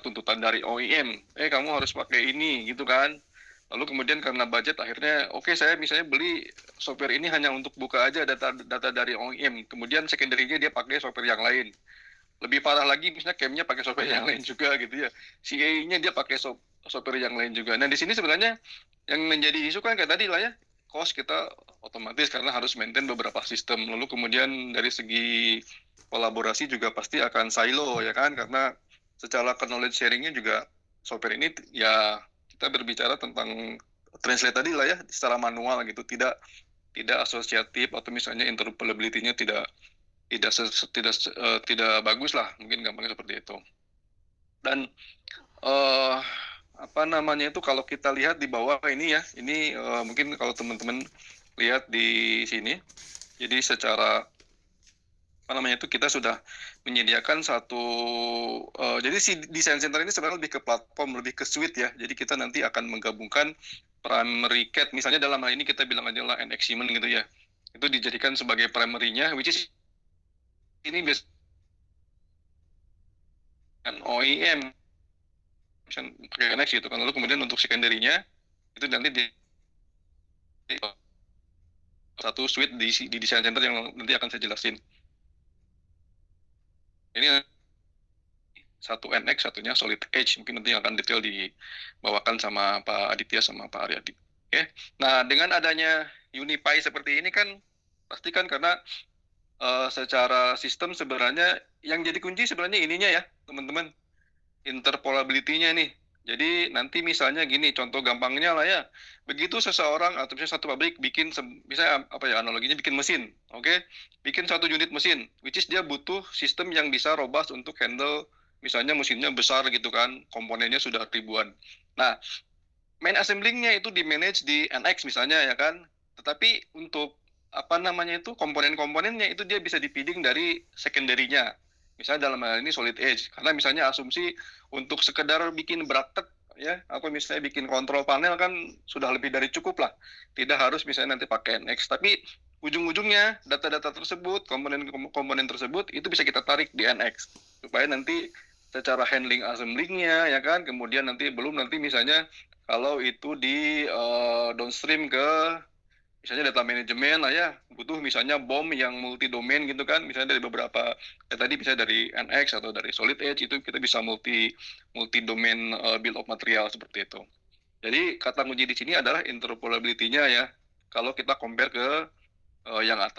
tuntutan dari OEM, kamu harus pakai ini gitu kan. Lalu kemudian karena budget akhirnya oke, saya misalnya beli software ini hanya untuk buka aja data dari OEM, kemudian secondary-nya dia pakai software yang lain. Lebih parah lagi misalnya CAM-nya pakai software yang lain juga gitu ya. CA-nya dia pakai software yang lain juga. Nah, di sini sebenarnya yang menjadi isu kan kayak tadi lah ya, cost kita otomatis karena harus maintain beberapa sistem. Lalu kemudian dari segi kolaborasi juga pasti akan silo ya kan, karena secara knowledge sharing-nya juga software ini ya kita berbicara tentang translate tadi lah ya, secara manual gitu, tidak asosiatif atau misalnya interoperability-nya tidak bagus lah, mungkin gampangnya seperti itu. Dan eh apa namanya itu, kalau kita lihat di bawah ini ya, ini mungkin kalau teman-teman lihat di sini, jadi secara apa namanya itu kita sudah menyediakan satu jadi si design center ini sebenarnya lebih ke platform, lebih ke suite ya. Jadi kita nanti akan menggabungkan primary CAD, misalnya dalam hal ini kita bilang aja lah NX Siemens gitu ya, itu dijadikan sebagai primary-nya, which is ini biasanya OEM pakai NX gitu kan. Lalu kemudian untuk secondary-nya itu nanti di satu suite di design center yang nanti akan saya jelasin. Ini satu NX, satunya Solid Edge. Mungkin nanti akan detail dibawakan sama Pak Aditya sama Pak Aryadi. Oke. Nah, dengan adanya Unify seperti ini kan pasti kan karena secara sistem sebenarnya yang jadi kunci sebenarnya ininya ya, teman-teman. Interpolability-nya nih. Jadi nanti misalnya gini, contoh gampangnya lah ya. Begitu seseorang atau misalnya satu pabrik bikin, misalnya apa ya analoginya, bikin mesin, oke? Bikin satu unit mesin, which is dia butuh sistem yang bisa robust untuk handle, misalnya mesinnya besar gitu kan, komponennya sudah ribuan. Nah, main assembling-nya itu di-manage di NX misalnya ya kan. Tetapi untuk apa namanya itu komponen-komponennya itu dia bisa dipiding dari secondary-nya. Misalnya dalam hal ini Solid Edge, karena misalnya asumsi untuk sekedar bikin bracket ya, atau misalnya bikin kontrol panel kan sudah lebih dari cukup lah. Tidak harus misalnya nanti pakai NX, tapi ujung-ujungnya data-data tersebut, komponen-komponen tersebut itu bisa kita tarik di NX supaya nanti secara handling assembling-nya ya kan, kemudian nanti belum nanti misalnya kalau itu di downstream ke misalnya data manajemen lah ya, butuh misalnya BOM yang multi domain gitu kan, misalnya dari beberapa tadi bisa dari NX atau dari Solid Edge, itu kita bisa multi domain bill of material seperti itu. Jadi kata kunci di sini adalah interoperability-nya ya, kalau kita compare ke yang atas.